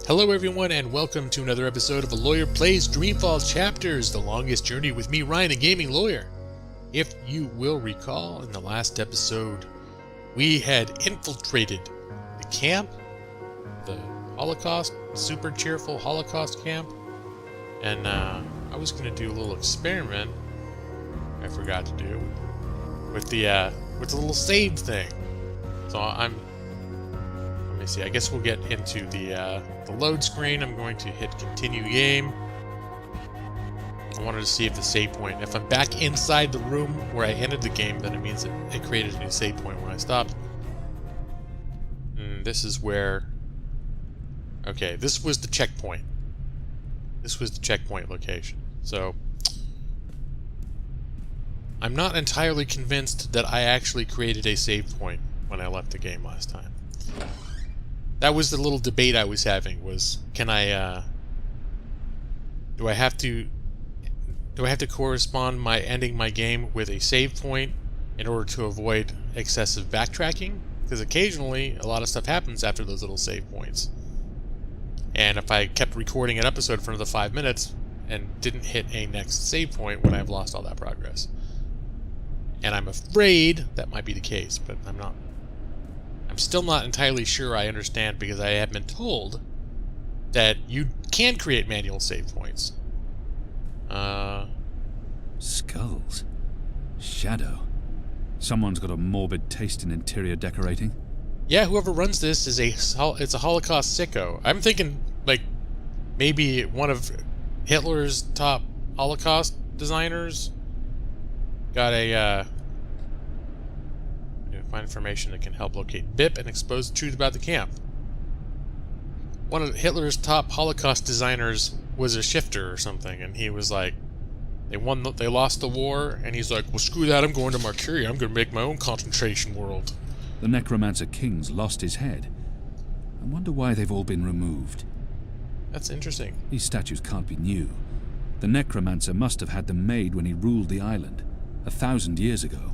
Hello everyone and welcome to another episode of A Lawyer Plays Dreamfall Chapters, the longest journey with me, Ryan, a gaming lawyer. If you will recall, in the last episode, we had infiltrated the camp, the Holocaust, super cheerful Holocaust camp, and I was going to do a little experiment I forgot to do with the little save thing. So let me see, I guess we'll get into the load screen. I'm going to hit continue game. I wanted to see if the save point, if I'm back inside the room where I ended the game, then it means it created a new save point when I stopped. And this is where, okay, this was the checkpoint. This was the checkpoint location. So, I'm not entirely convinced that I actually created a save point when I left the game last time. That was the little debate I was having, was can I do I have to correspond my ending my game with a save point in order to avoid excessive backtracking? Because occasionally a lot of stuff happens after those little save points. And if I kept recording an episode for another 5 minutes and didn't hit a next save point, would I have lost all that progress? And I'm afraid that might be the case, but I'm still not entirely sure I understand, because I have been told that you can create manual save points. Skulls. Shadow. Someone's got a morbid taste in interior decorating. Yeah, whoever runs this is it's a Holocaust sicko. I'm thinking, like, maybe one of Hitler's top Holocaust designers got a, find information that can help locate BIP and expose the truth about the camp. One of Hitler's top Holocaust designers was a shifter or something, and he was like, they lost the war, and he's like, well, screw that, I'm going to Marcuria, I'm going to make my own concentration world. The Necromancer King's lost his head. I wonder why they've all been removed. That's interesting. These statues can't be new. The Necromancer must have had them made when he ruled the island, 1,000 years ago.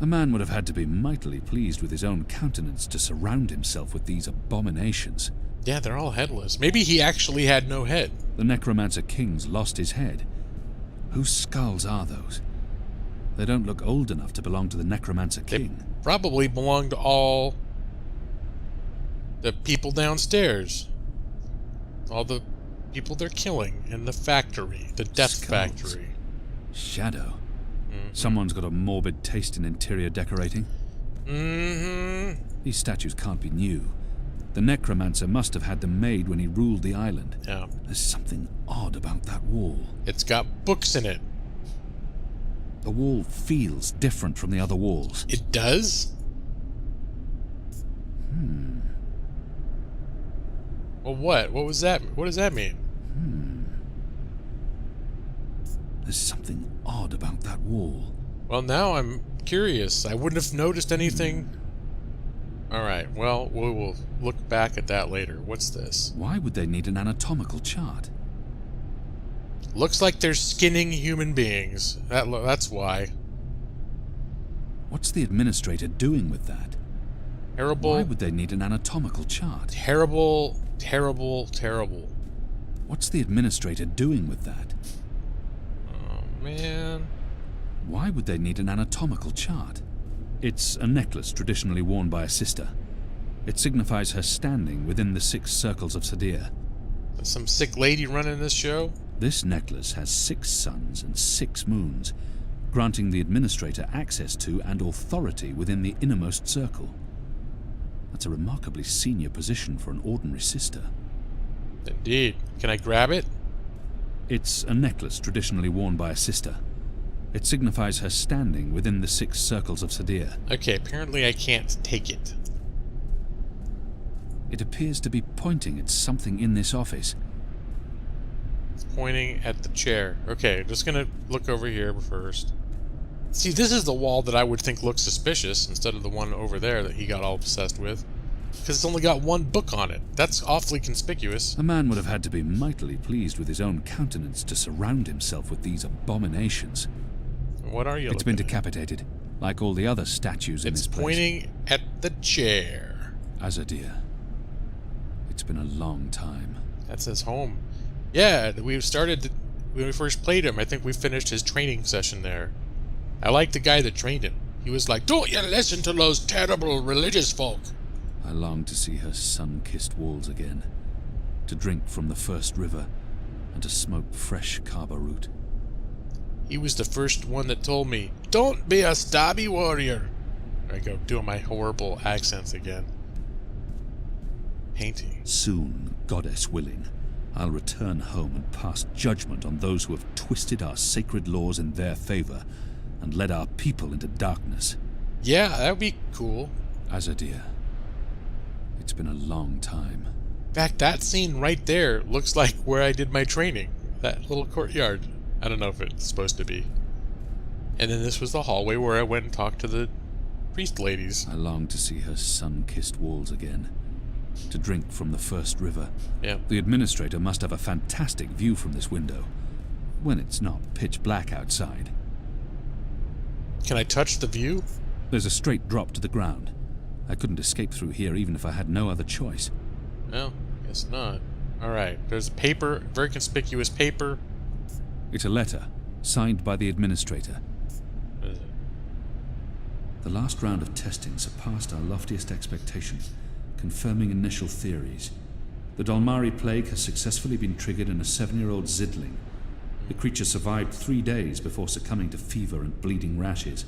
A man would have had to be mightily pleased with his own countenance to surround himself with these abominations. Yeah, they're all headless. Maybe he actually had no head. The Necromancer King's lost his head. Whose skulls are those? They don't look old enough to belong to the Necromancer King. They probably belong to all the people downstairs. All the people they're killing in the factory, the death factory. Shadow. Someone's got a morbid taste in interior decorating. These statues can't be new. The Necromancer must have had them made when he ruled the island. Yeah. There's something odd about that wall. It's got books in it. The wall feels different from the other walls. It does? Well, what? What was that? What does that mean? There's something odd about that wall. Well, now I'm curious. I wouldn't have noticed anything. Alright, well, we will look back at that later. What's this? Why would they need an anatomical chart? Looks like they're skinning human beings. That's why. What's the administrator doing with that? Terrible. Why would they need an anatomical chart? Terrible, terrible, terrible. What's the administrator doing with that? Oh, man. Why would they need an anatomical chart? It's a necklace traditionally worn by a sister. It signifies her standing within the 6 circles of Sadir. There's some sick lady running this show? This necklace has 6 suns and 6 moons, granting the administrator access to and authority within the innermost circle. That's a remarkably senior position for an ordinary sister. Indeed. Can I grab it? It's a necklace traditionally worn by a sister. It signifies her standing within the 6 circles of Sadir. Okay, apparently I can't take it. It appears to be pointing at something in this office. It's pointing at the chair. Okay, just gonna look over here first. See, this is the wall that I would think looks suspicious instead of the one over there that he got all obsessed with. Because it's only got 1 book on it. That's awfully conspicuous. A man would have had to be mightily pleased with his own countenance to surround himself with these abominations. What are you It's been decapitated, like all the other statues in this place. It's pointing at the chair. Azadir. It's been a long time. That's his home. Yeah, we started when we first played him. I think we finished his training session there. I like the guy that trained him. He was like, "Don't you listen to those terrible religious folk." I long to see her sun-kissed walls again, to drink from the first river, and to smoke fresh kaba root. He was the first one that told me, "Don't be a stabby warrior." There I go, doing my horrible accents again. Painting. Soon, goddess willing, I'll return home and pass judgment on those who have twisted our sacred laws in their favor and led our people into darkness. Yeah, that would be cool. Azadir. It's been a long time. In fact, that scene right there looks like where I did my training. That little courtyard. I don't know if it's supposed to be. And then this was the hallway where I went and talked to the priest ladies. I long to see her sun-kissed walls again, to drink from the first river. Yeah. The administrator must have a fantastic view from this window, when it's not pitch black outside. Can I touch the view? There's a straight drop to the ground. I couldn't escape through here even if I had no other choice. Well, guess not. Alright, there's paper, very conspicuous paper. It's a letter, signed by the administrator. What is it? The last round of testing surpassed our loftiest expectations, confirming initial theories. The Dalmari plague has successfully been triggered in a 7-year-old Zidling. The creature survived 3 days before succumbing to fever and bleeding rashes.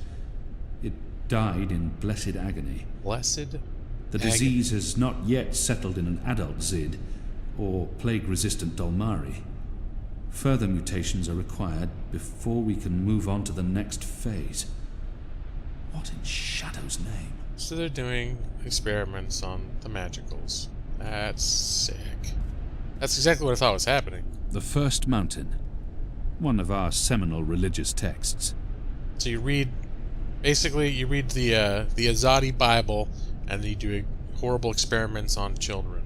It died in blessed agony. Blessed? The disease has not yet settled in an adult Zid, or plague-resistant Dalmari. Further mutations are required before we can move on to the next phase. What in Shadow's name? So they're doing experiments on the magicals. That's sick. That's exactly what I thought was happening. The First Mountain. One of our seminal religious texts. So you read, basically you read the Azadi Bible, and then you do horrible experiments on children.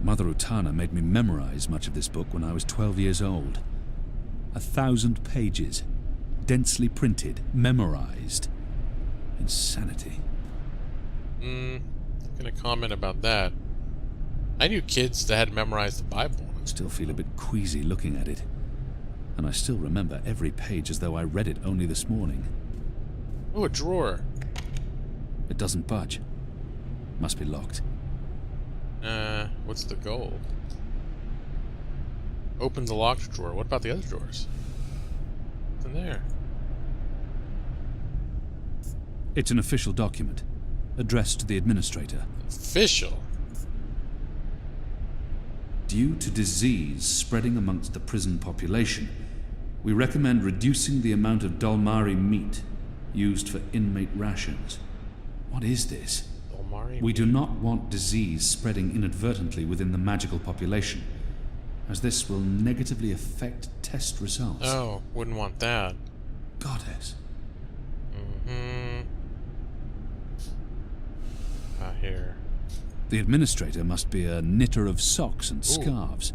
Mother Utana made me memorize much of this book when I was 12 years old. 1,000 pages, densely printed, memorized. Insanity. I'm gonna comment about that. I knew kids that had memorized the Bible. I still feel a bit queasy looking at it. And I still remember every page as though I read it only this morning. Oh, a drawer. It doesn't budge. Must be locked. What's the goal? Open the locked drawer. What about the other drawers? What's in there? It's an official document, addressed to the administrator. Official? Due to disease spreading amongst the prison population, we recommend reducing the amount of Dalmari meat used for inmate rations. What is this? We do not want disease spreading inadvertently within the magical population, as this will negatively affect test results. Oh, wouldn't want that. Goddess. Here. The administrator must be a knitter of socks and scarves.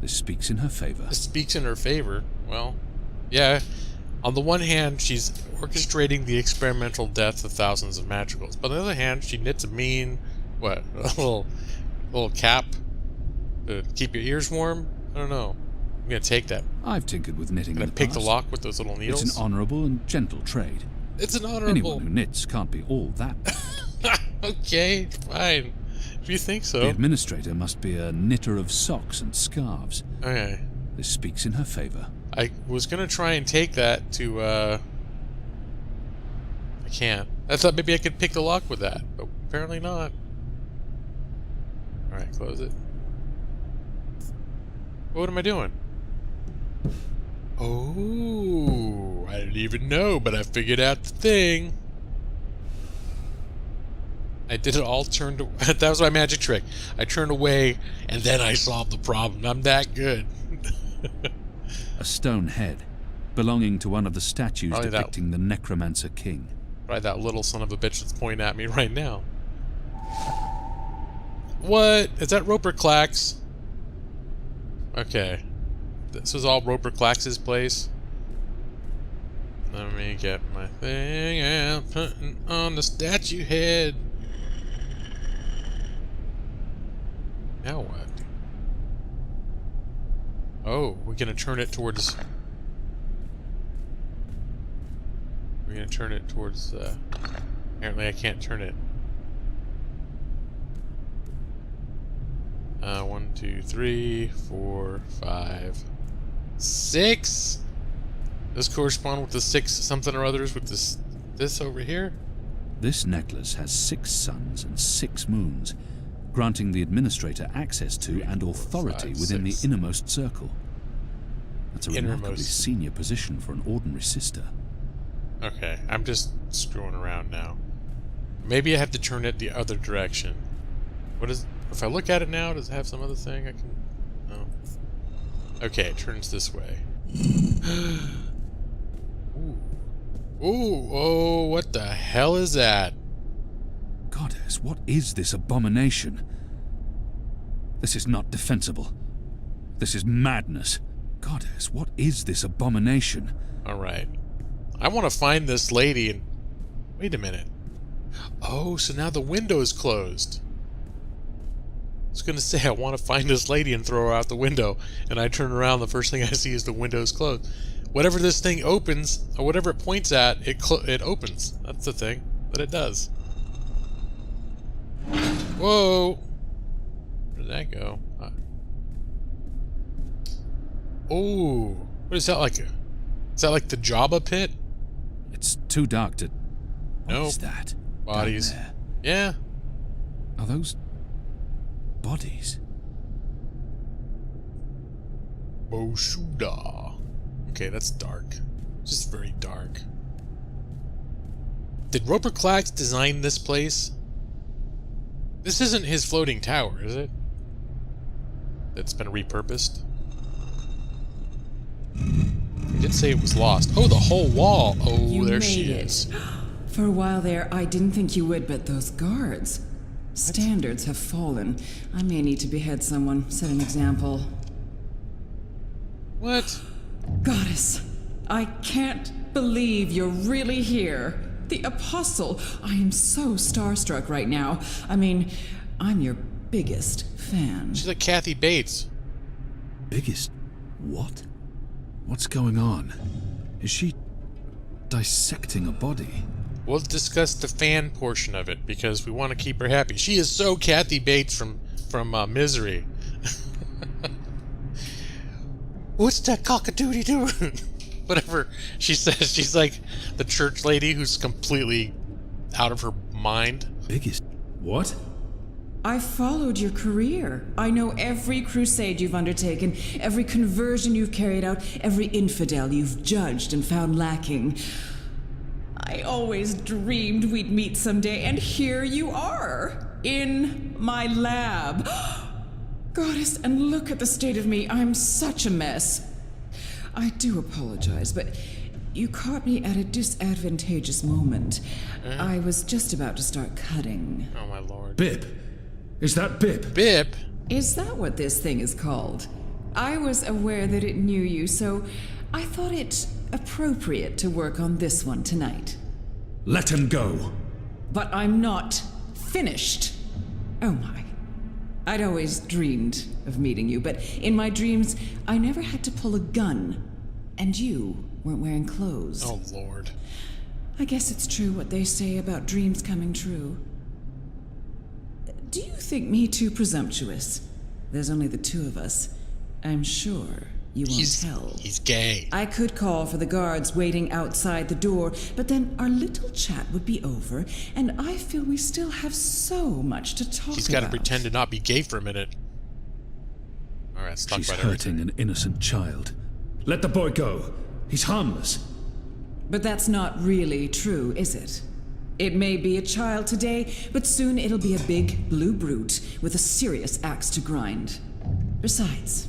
This speaks in her favor. This speaks in her favor. Well, yeah. On the one hand, she's orchestrating the experimental death of thousands of magicals. But on the other hand, she knits a mean, a little cap to keep your ears warm? I don't know. I'm gonna take that. I've tinkered with knitting in the pick past. the lock with those little needles. It's an honourable and gentle trade. It's an honourable... Anyone who knits can't be all that bad. Okay, fine. If you think so. The administrator must be a knitter of socks and scarves. Okay. This speaks in her favor. I was gonna try and take that to, I can't. I thought maybe I could pick the lock with that, but apparently not. Alright, close it. What am I doing? Oh, I didn't even know, but I figured out the thing. I did it all turned away. That was my magic trick. I turned away, and then I solved the problem. I'm that good. A stone head, belonging to one of the statues Probably depicting the Necromancer King. Probably that little son of a bitch that's pointing at me right now. What? Is that Roper Clax? Okay. This is all Roper Clax's place. Let me get my thing out, putting on the statue head. Now what? Oh, we're gonna turn it towards... We're gonna turn it towards, apparently I can't turn it. 1, 2, 3, 4, 5, 6. Does correspond with the 6 something or others with this over here? This necklace has 6 suns and 6 moons, granting the administrator access to and authority within the innermost circle. That's a remarkably senior position for an ordinary sister. Okay, I'm just screwing around now. Maybe I have to turn it the other direction. What is... If I look at it now, does it have some other thing I can... No. Okay, it turns this way. Ooh. Ooh, oh, what the hell is that? Goddess, what is this abomination? This is not defensible. This is madness. Goddess, what is this abomination? Alright. I want to find this lady and... Wait a minute. Oh, so now the window is closed. I was going to say I want to find this lady and throw her out the window, and I turn around, the first thing I see is the window's closed. Whatever this thing opens, or whatever it points at, it opens. That's the thing that it does. Whoa! Where did that go? Oh, what is that like? Is that like the Jabba pit? It's too dark to... What Nope. is that? Bodies. Down there? Yeah. Are those... bodies? Boshuda. Okay, that's dark. Just very dark. Did Roper Klacks design this place? This isn't his floating tower, is it? That's been repurposed? He did say it was lost. Oh, the whole wall! Oh, You there made she it. is. For a while there, I didn't think you would, but those guards. Standards have fallen. I may need to behead someone, set an example. What? Goddess, I can't believe you're really here. The Apostle. I am so starstruck right now. I mean, I'm your biggest fan. She's like Kathy Bates. Biggest... what? What's going on? Is she... dissecting a body? We'll discuss the fan portion of it because we want to keep her happy. She is so Kathy Bates from Misery. What's that cock-a-doodie doing? Whatever she says, she's like the church lady who's completely out of her mind. Biggest... what? I've followed your career. I know every crusade you've undertaken, every conversion you've carried out, every infidel you've judged and found lacking. I always dreamed we'd meet someday, and here you are, in my lab. Goddess, and look at the state of me. I'm such a mess. I do apologize, but you caught me at a disadvantageous moment. I was just about to start cutting. Oh my lord. Bip! Is that Bip? Bip? Is that what this thing is called? I was aware that it knew you, so I thought it appropriate to work on this one tonight. Let him go! But I'm not finished. Oh my. I'd always dreamed of meeting you, but in my dreams, I never had to pull a gun. And you weren't wearing clothes. Oh lord. I guess it's true what they say about dreams coming true. Do you think me too presumptuous? There's only the two of us. I'm sure you won't tell. He's gay. I could call for the guards waiting outside the door, but then our little chat would be over, and I feel we still have so much to talk about. He's got to pretend to not be gay for a minute. Alright, let's talk She's about hurting an innocent child. Let the boy go. He's harmless. But that's not really true, is it? It may be a child today, but soon it'll be a big blue brute with a serious axe to grind. Besides,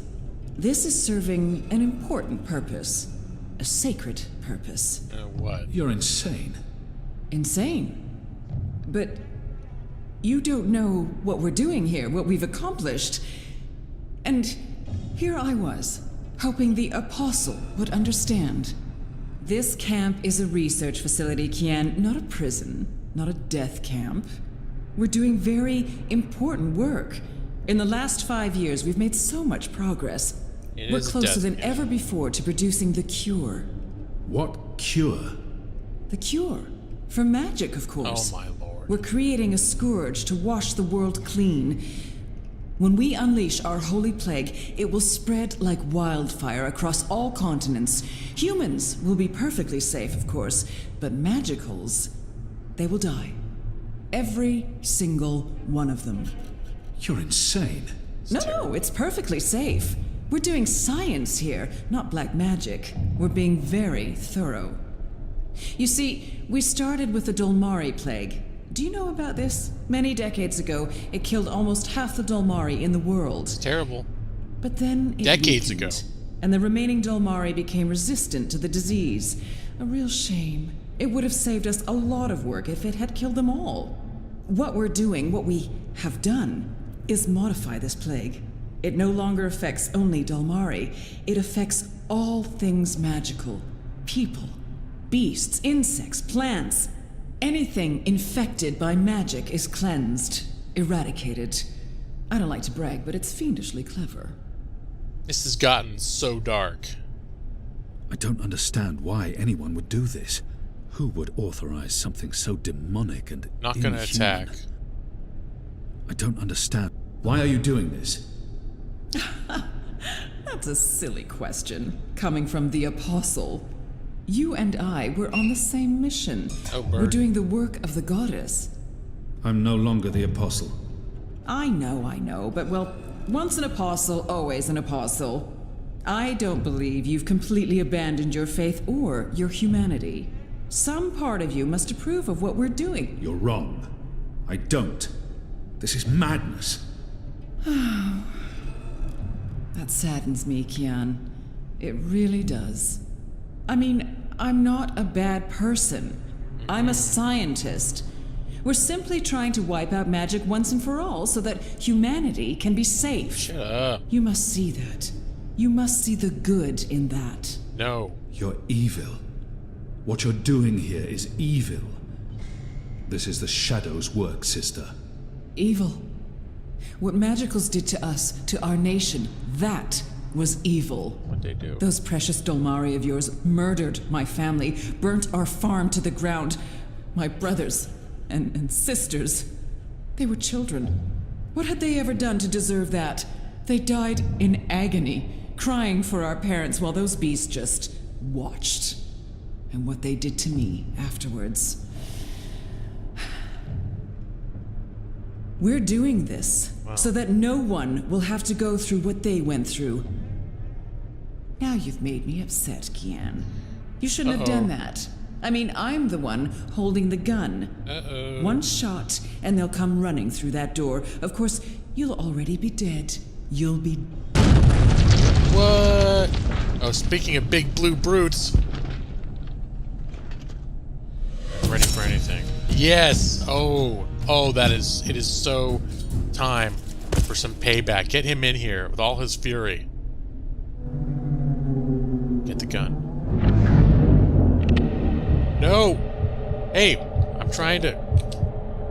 this is serving an important purpose. A sacred purpose. What? You're insane. Insane. But you don't know what we're doing here, what we've accomplished. And here I was, hoping the Apostle would understand. This camp is a research facility, Kian, not a prison, not a death camp. We're doing very important work. In the last 5 years, we've made so much progress. We're closer than ever before to producing the cure. What cure? The cure. For magic, of course. Oh my lord. We're creating a scourge to wash the world clean. When we unleash our holy plague, it will spread like wildfire across all continents. Humans will be perfectly safe, of course, but magicals, they will die. Every single one of them. You're insane. No, it's perfectly safe. We're doing science here, not black magic. We're being very thorough. You see, we started with the Dolmari plague. Do you know about this? Many decades ago, it killed almost half the Dolmari in the world. It's terrible. But then it Decades weakened, ago. and the remaining Dolmari became resistant to the disease. A real shame. It would have saved us a lot of work if it had killed them all. What we're doing, what we have done, is modify this plague. It no longer affects only Dolmari. It affects all things magical. People, beasts, insects, plants. Anything infected by magic is cleansed, eradicated. I don't like to brag, but it's fiendishly clever. This has gotten so dark. I don't understand why anyone would do this. Who would authorize something so demonic and Not gonna inhuman? attack. I don't understand. Why are you doing this? That's a silly question, coming from the Apostle. You and I were on the same mission. Oh, we're burn. doing the work of the goddess. I'm no longer the apostle. I know, but well, once an apostle, always an apostle. I don't believe you've completely abandoned your faith or your humanity. Some part of you must approve of what we're doing. You're wrong. I don't. This is madness. That saddens me, Kian. It really does. I mean, I'm not a bad person. I'm a scientist. We're simply trying to wipe out magic once and for all so that humanity can be safe. Shut up. You must see that. You must see the good in that. No. You're evil. What you're doing here is evil. This is the Shadow's work, sister. Evil. What magicals did to us, to our nation, that was evil. What'd they do? Those precious Dolmari of yours murdered my family, burnt our farm to the ground. My brothers and sisters. They were children. What had they ever done to deserve that? They died in agony, crying for our parents while those beasts just watched. And what they did to me afterwards. We're doing this so that no one will have to go through what they went through. Now you've made me upset, Kian. You shouldn't have done that. I mean, I'm the one holding the gun. One shot, and they'll come running through that door. Of course, you'll already be dead. You'll be... What? Oh, speaking of big blue brutes. I'm ready for anything. Yes! Oh, it is so time for some payback. Get him in here with all his fury. Get the gun. No! Hey, I'm trying to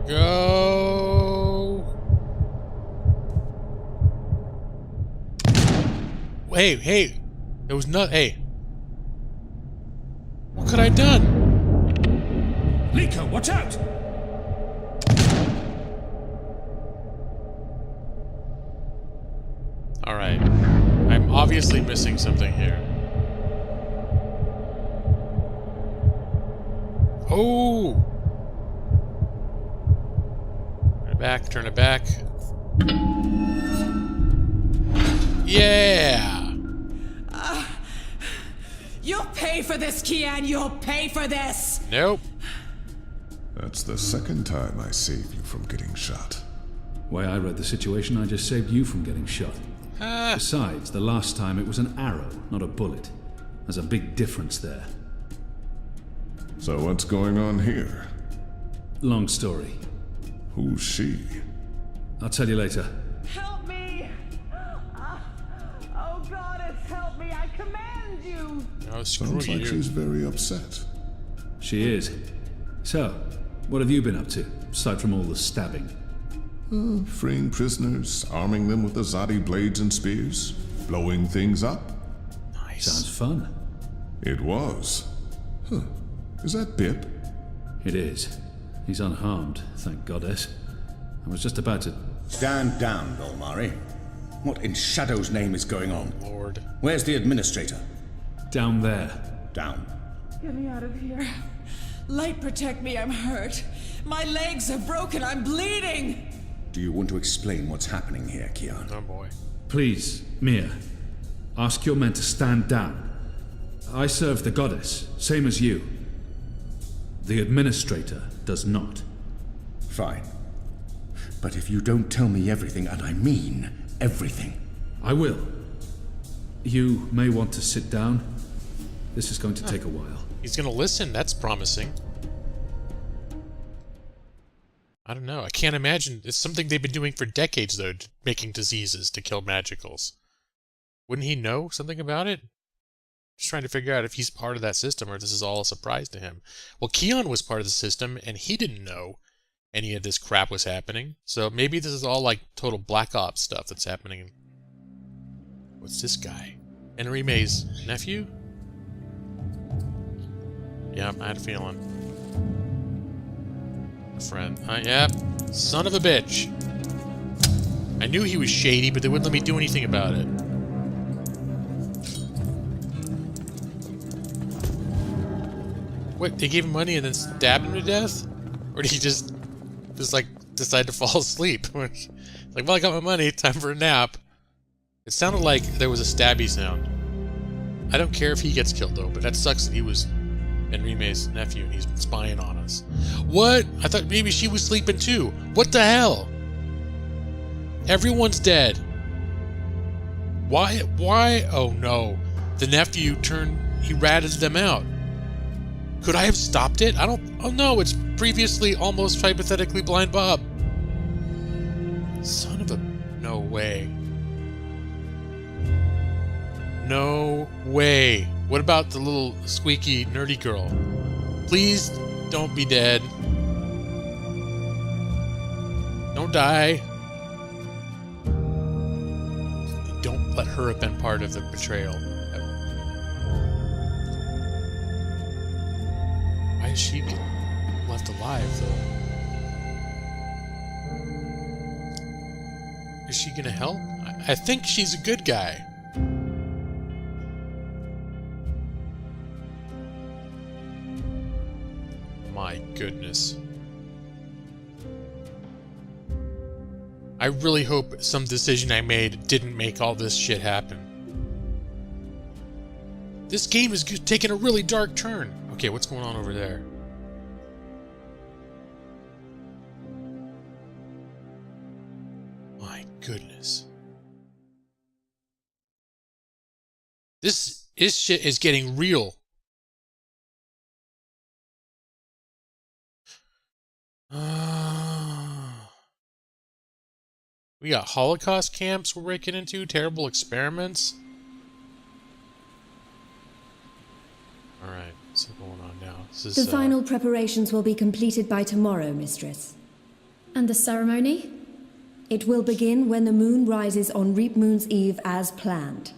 go. Hey, there was not. Hey, what could I have done? Liko, watch out! All right, I'm obviously missing something here. Oh! Turn it back. Yeah! You'll pay for this, Kian! You'll pay for this! Nope. That's the second time I saved you from getting shot. Way I read the situation, I just saved you from getting shot. Besides, the last time it was an arrow, not a bullet. There's a big difference there. So what's going on here? Long story. Who's she? I'll tell you later. Help me! Oh, Goddess, help me! I command you! Oh, screw Sounds like you. she's very upset. She is. So, what have you been up to, aside from all the stabbing? Freeing prisoners, arming them with Azadi blades and spears, blowing things up. Nice. Sounds fun. It was. Huh. Is that Bip? It is. He's unharmed, thank goddess. I was just about to... Stand down, Golmari. What in Shadow's name is going on? Lord. Where's the administrator? Down there. Down. Get me out of here. Light, protect me, I'm hurt. My legs are broken, I'm bleeding! Do you want to explain what's happening here, Kian? Oh boy. Please, Mia. Ask your men to stand down. I serve the goddess, same as you. The administrator does not. Fine. But if you don't tell me everything, and I mean everything... I will. You may want to sit down. This is going to take a while. He's gonna listen. That's promising. I don't know. I can't imagine. It's something they've been doing for decades, though, making diseases to kill magicals. Wouldn't he know something about it? Just trying to figure out if he's part of that system or if this is all a surprise to him. Well, Kian was part of the system, and he didn't know any of this crap was happening. So maybe this is all like total Black Ops stuff that's happening. What's this guy? Henry May's nephew? Yeah, I had a feeling. A friend. Yeah, son of a bitch. I knew he was shady, but they wouldn't let me do anything about it. What, they gave him money and then stabbed him to death? Or did he just like, decide to fall asleep? Like, well, I got my money, time for a nap. It sounded like there was a stabby sound. I don't care if he gets killed, though, but that sucks that he was Enrime's nephew and he's spying on us. What? I thought maybe she was sleeping too. What the hell? Everyone's dead. Why? Oh no. The nephew he ratted them out. Could I have stopped it? I don't... Oh no, it's previously almost hypothetically blind Bob. Son of a... No way. No way. What about the little squeaky nerdy girl? Please don't be dead. Don't die. Don't let her have been part of the betrayal. Why is she left alive, though? Is she gonna help? I think she's a good guy. My goodness. I really hope some decision I made didn't make all this shit happen. This game is taking a really dark turn. Okay, what's going on over there? My goodness. This shit is getting real. We got Holocaust camps we're breaking into, terrible experiments. Alright, what's going on now? This is, the final preparations will be completed by tomorrow, Mistress. And the ceremony? It will begin when the moon rises on Reap Moon's Eve as planned.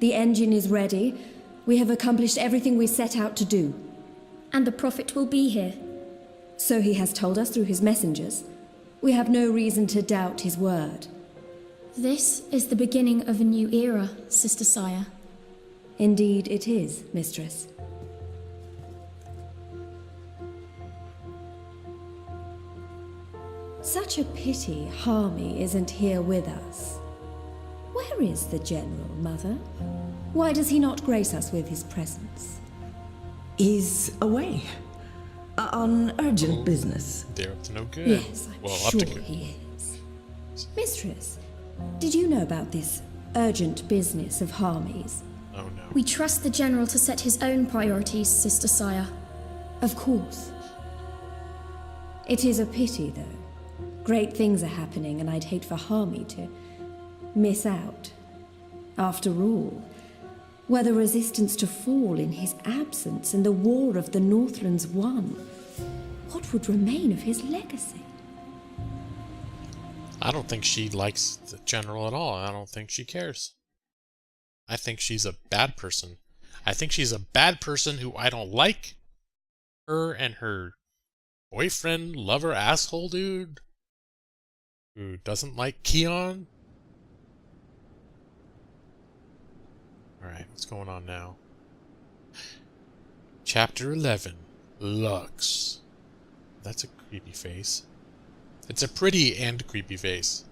The engine is ready. We have accomplished everything we set out to do. And the Prophet will be here. So he has told us through his messengers. We have no reason to doubt his word. This is the beginning of a new era, Sister Saya. Indeed it is, Mistress. Such a pity Harmy isn't here with us. Where is the General, Mother? Why does he not grace us with his presence? He's away. On urgent business. They're up to no good. Yes, I'm well, sure up to good. he is. Mistress, did you know about this urgent business of Harmy's? Oh no. We trust the General to set his own priorities, Sister Saya. Of course. It is a pity, though. Great things are happening, and I'd hate for Harmy to miss out. After all, were the resistance to fall in his absence and the war of the Northlands won, what would remain of his legacy? I don't think she likes the general at all. I don't think she cares. I think she's a bad person. I think she's a bad person who I don't like. Her and her boyfriend, lover, asshole dude who doesn't like Keon. Alright, what's going on now? Chapter 11. Lux. That's a creepy face. It's a pretty and creepy face.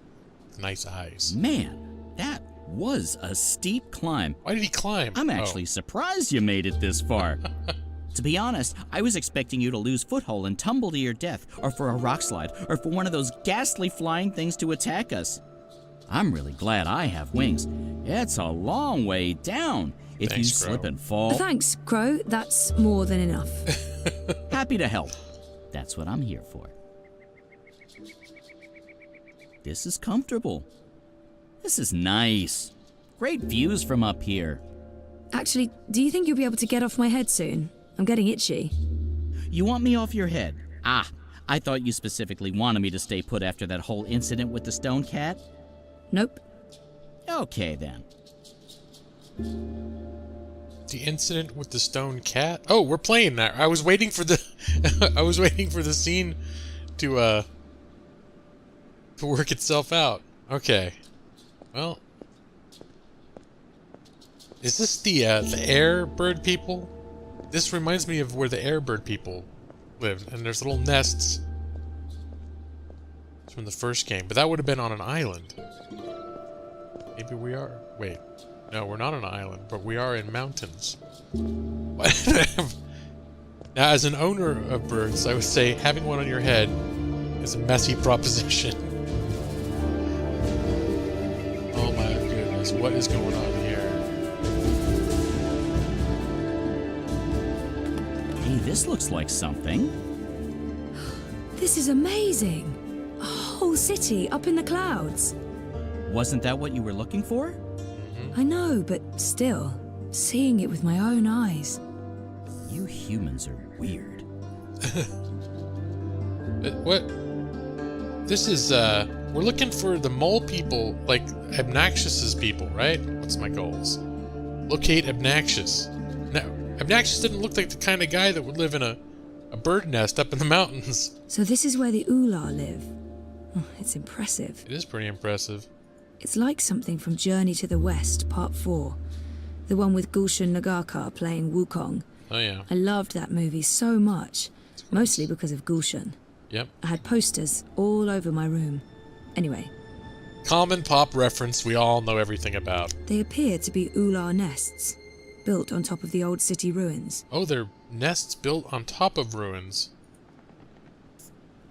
Nice eyes. Man, that was a steep climb. Why did he climb? I'm actually surprised you made it this far. To be honest, I was expecting you to lose foothold and tumble to your death, or for a rock slide, or for one of those ghastly flying things to attack us. I'm really glad I have wings. It's a long way down. If Thanks, you slip Crow. and fall... Thanks, Crow. That's more than enough. Happy to help. That's what I'm here for. This is comfortable. This is nice. Great views from up here. Actually, do you think you'll be able to get off my head soon? I'm getting itchy. You want me off your head? Ah, I thought you specifically wanted me to stay put after that whole incident with the stone cat. Nope. Okay, then. The incident with the stone cat? Oh, we're playing that. I was waiting for the I was waiting for the scene to work itself out. Okay. Well, is this the air bird people? This reminds me of where the air bird people lived, and there's little nests. It's from the first game, but that would have been on an island. Maybe we are. Wait. No, we're not on an island, but we are in mountains. Now, as an owner of birds, I would say having one on your head is a messy proposition. Oh my goodness, what is going on here? Hey, this looks like something. This is amazing. A whole city up in the clouds. Wasn't that what you were looking for? I know, but still, seeing it with my own eyes. You humans are weird. What? This is, we're looking for the mole people, like Obnoxious's people, right? What's my goals? Locate Obnoxious. Now, Obnoxious didn't look like the kind of guy that would live in a bird nest up in the mountains. So this is where the Ula live. Oh, it's impressive. It is pretty impressive. It's like something from Journey to the West, Part 4. The one with Gulshan Nagarkar playing Wukong. Oh yeah. I loved that movie so much, mostly because of Gulshan. Yep. I had posters all over my room. Anyway. Common pop reference we all know everything about. They appear to be Ula nests, built on top of the old city ruins. Oh, they're nests built on top of ruins.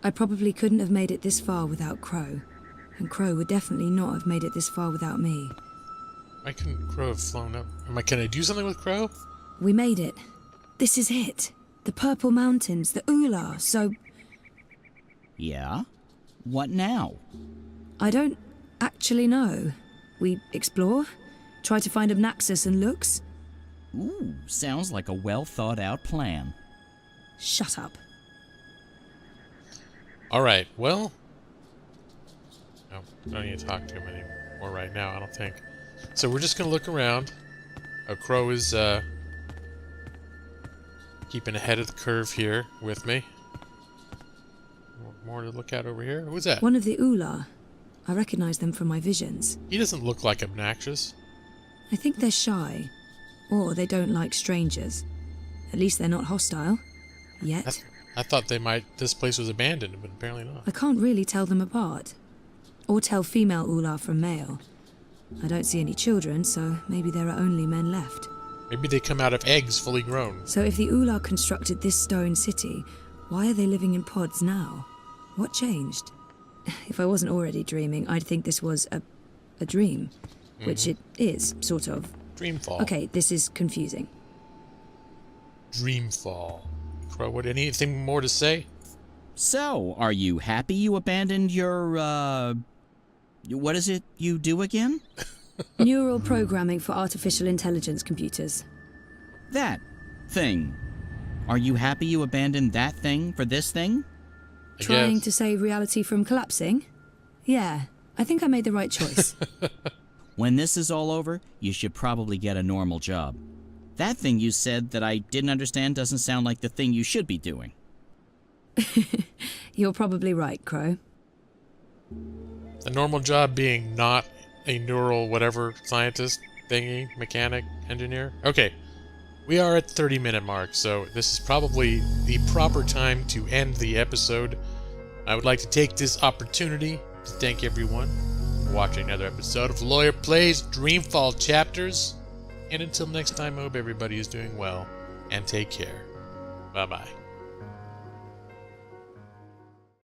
I probably couldn't have made it this far without Crow. And Crow would definitely not have made it this far without me. Why couldn't Crow have flown up? Can I do something with Crow? We made it. This is it. The Purple Mountains, the Ula, so... Yeah? What now? I don't actually know. We explore? Try to find Obnaxus and Lux? Ooh, sounds like a well-thought-out plan. Shut up. Alright, well... No, I don't need to talk to him anymore right now, I don't think. So we're just gonna look around. Crow is, keeping ahead of the curve here with me. More to look at over here. Who's that? One of the Ula. I recognize them from my visions. He doesn't look like Obnoxious. I think they're shy. Or they don't like strangers. At least they're not hostile. Yet. I thought this place was abandoned, but apparently not. I can't really tell them apart. Or tell female Ula from male. I don't see any children, so maybe there are only men left. Maybe they come out of eggs fully grown. So if the Ula constructed this stone city, why are they living in pods now? What changed? If I wasn't already dreaming, I'd think this was a dream. Which it is, sort of. Dreamfall. Okay, this is confusing. Dreamfall. Crow, anything more to say? So, are you happy you abandoned your, what is it you do again? Neural programming for artificial intelligence computers. That thing. Are you happy you abandoned that thing for this thing? Trying to save reality from collapsing? Yeah, I think I made the right choice. When this is all over, you should probably get a normal job. That thing you said that I didn't understand doesn't sound like the thing you should be doing. You're probably right, Crow. A normal job being not a neural whatever scientist thingy, mechanic, engineer. Okay, we are at 30-minute mark, so this is probably the proper time to end the episode. I would like to take this opportunity to thank everyone for watching another episode of Lawyer Plays Dreamfall Chapters. And until next time, I hope everybody is doing well, and take care. Bye-bye.